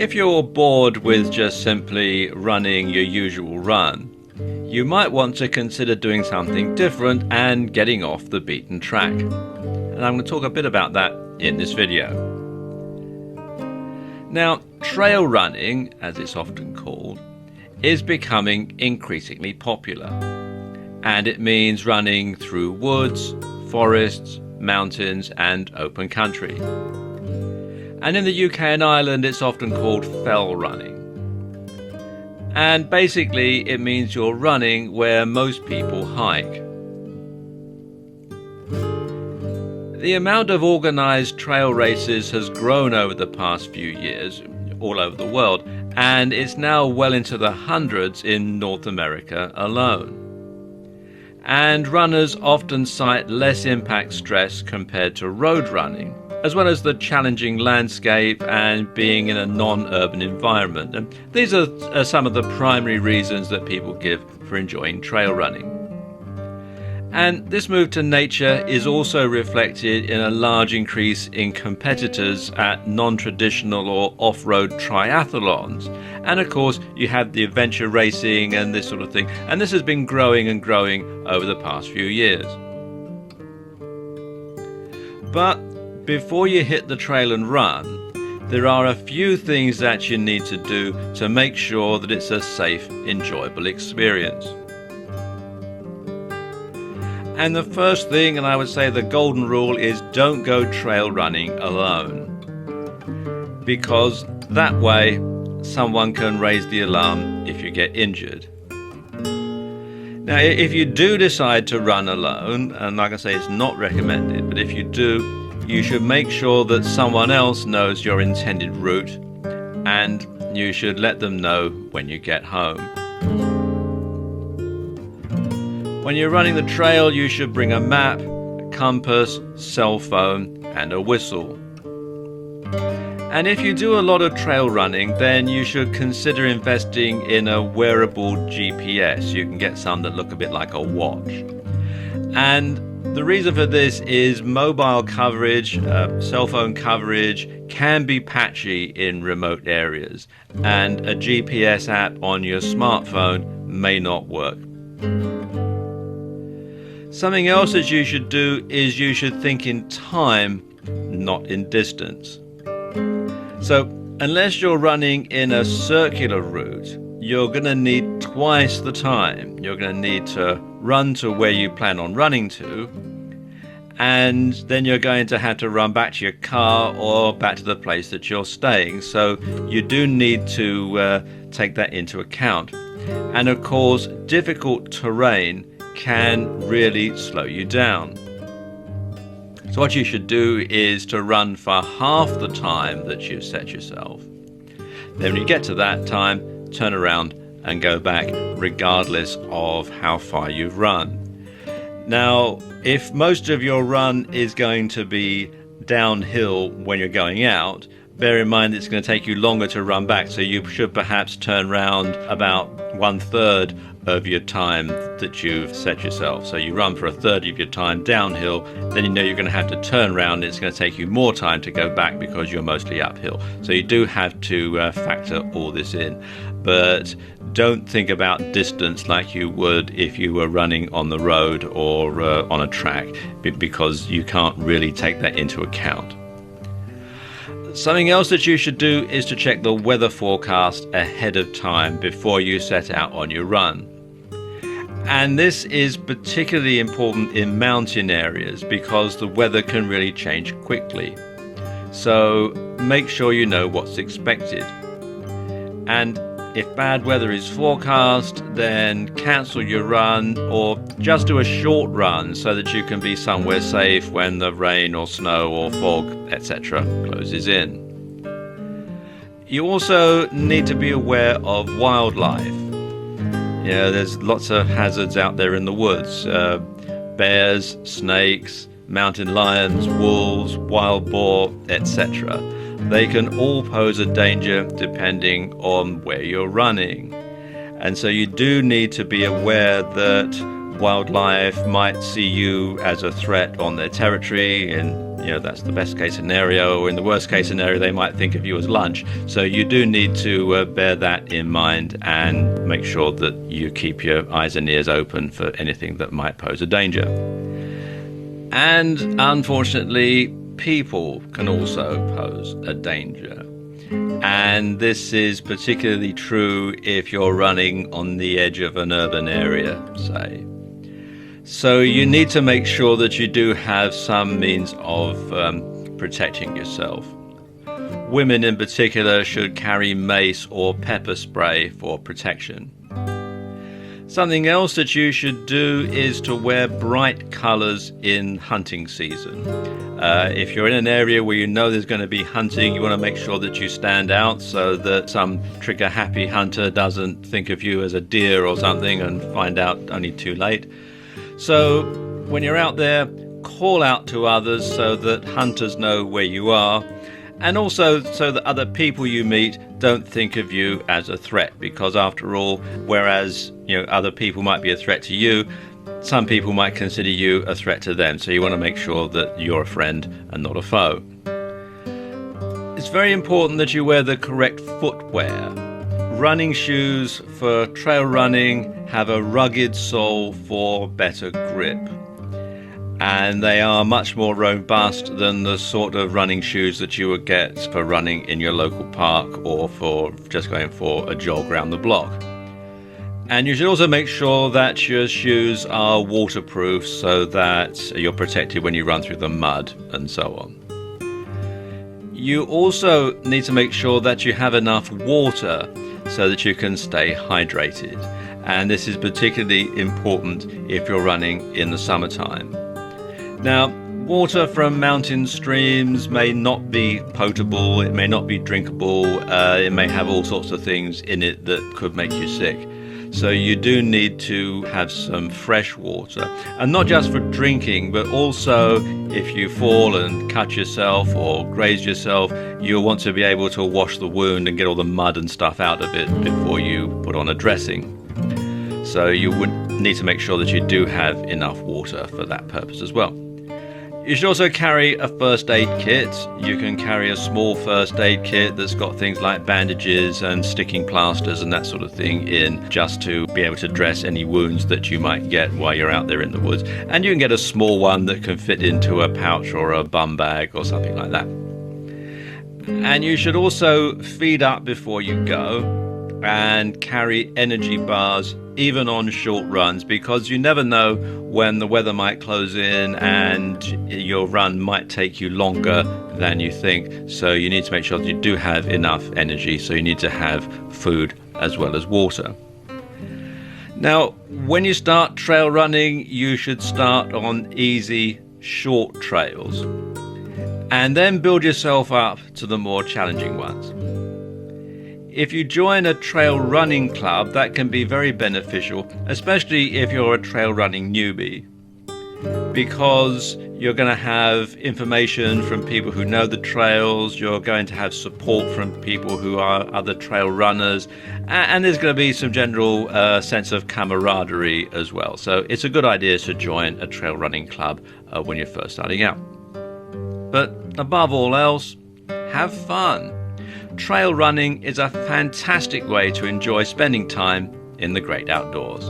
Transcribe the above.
If you're bored with just simply running your usual run, you might want to consider doing something different and getting off the beaten track. And I'm going to talk a bit about that in this video. Now, trail running, as it's often called, is becoming increasingly popular. And it means running through woods, forests, mountains and open country. And in the UK and Ireland it's often called fell running. And basically it means you're running where most people hike. The amount of organised trail races has grown over the past few years all over the world, and it's now well into the hundreds in North America alone. And runners often cite less impact stress compared to road running, as well as the challenging landscape and being in a non-urban environment. And these are some of the primary reasons that people give for enjoying trail running. And this move to nature is also reflected in a large increase in competitors at non-traditional or off-road triathlons. And of course, you have the adventure racing and this sort of thing. And this has been growing and growing over the past few years. But before you hit the trail and run, there are a few things that you need to do to make sure that it's a safe, enjoyable experience. And the first thing, and I would say the golden rule, is don't go trail running alone. Because that way, someone can raise the alarm if you get injured. Now, if you do decide to run alone, and like I say, it's not recommended, but if you do, you should make sure that someone else knows your intended route, and you should let them know when you get home. When you're running the trail, you should bring a map, a compass, cell phone, and a whistle. And if you do a lot of trail running, then you should consider investing in a wearable GPS. You can get some that look a bit like a watch. And the reason for this is mobile coverage, cell phone coverage can be patchy in remote areas, and a GPS app on your smartphone may not work. Something else that you should do is you should think in time, not in distance. So unless you're running in a circular route, you're going to need twice the time. You're going to need to run to where you plan on running to, and then you're going to have to run back to your car or back to the place that you're staying. So you do need to take that into account. And of course, difficult terrain can really slow you down. So what you should do is to run for half the time that you've set yourself. Then when you get to that time, turn around and go back regardless of how far you've run. Now, if most of your run is going to be downhill when you're going out, bear in mind it's going to take you longer to run back, so you should perhaps turn around about 1/3 of your time that you've set yourself. So you run for 1/3 of your time downhill, then you know you're going to have to turn around and it's going to take you more time to go back because you're mostly uphill. So you do have to factor all this in. But don't think about distance like you would if you were running on the road or on a track, because you can't really take that into account. Something else that you should do is to check the weather forecast ahead of time before you set out on your run. And this is particularly important in mountain areas because the weather can really change quickly. So make sure you know what's expected. And if bad weather is forecast, then cancel your run or just do a short run so that you can be somewhere safe when the rain or snow or fog, etc. closes in. You also need to be aware of wildlife. There's lots of hazards out there in the woods. Bears, snakes, mountain lions, wolves, wild boar, etc. They can all pose a danger depending on where you're running. And so you do need to be aware that wildlife might see you as a threat on their territory, and that's the best case scenario, or in the worst case scenario they might think of you as lunch. So you do need to bear that in mind and make sure that you keep your eyes and ears open for anything that might pose a danger. And unfortunately, people can also pose a danger. And this is particularly true if you're running on the edge of an urban area, say. So you need to make sure that you do have some means of protecting yourself. Women in particular should carry mace or pepper spray for protection. Something else that you should do is to wear bright colours in hunting season. If you're in an area where you know there's going to be hunting, you want to make sure that you stand out so that some trigger-happy hunter doesn't think of you as a deer or something and find out only too late. So when you're out there, call out to others so that hunters know where you are, and also so that other people you meet don't think of you as a threat, because after all, whereas other people might be a threat to you, some people might consider you a threat to them. So you want to make sure that you're a friend and not a foe. It's very important that you wear the correct footwear. Running shoes for trail running have a rugged sole for better grip, and they are much more robust than the sort of running shoes that you would get for running in your local park or for just going for a jog around the block. And you should also make sure that your shoes are waterproof so that you're protected when you run through the mud and so on. You also need to make sure that you have enough water so that you can stay hydrated. And this is particularly important if you're running in the summertime. Now, water from mountain streams may not be potable, it may not be drinkable, it may have all sorts of things in it that could make you sick. So you do need to have some fresh water, and not just for drinking, but also if you fall and cut yourself or graze yourself, you'll want to be able to wash the wound and get all the mud and stuff out of it before you put on a dressing. So you would need to make sure that you do have enough water for that purpose as well. You should also carry a first aid kit. You can carry a small first aid kit that's got things like bandages and sticking plasters and that sort of thing in, just to be able to dress any wounds that you might get while you're out there in the woods. And you can get a small one that can fit into a pouch or a bum bag or something like that. And you should also feed up before you go and carry energy bars even on short runs, because you never know when the weather might close in and your run might take you longer than you think. So you need to make sure that you do have enough energy, so you need to have food as well as water. Now, when you start trail running, you should start on easy, short trails and then build yourself up to the more challenging ones. If you join a trail running club, that can be very beneficial, especially if you're a trail running newbie, because you're going to have information from people who know the trails, you're going to have support from people who are other trail runners, and there's going to be some general sense of camaraderie as well. So it's a good idea to join a trail running club when you're first starting out. But above all else, have fun. Trail running is a fantastic way to enjoy spending time in the great outdoors.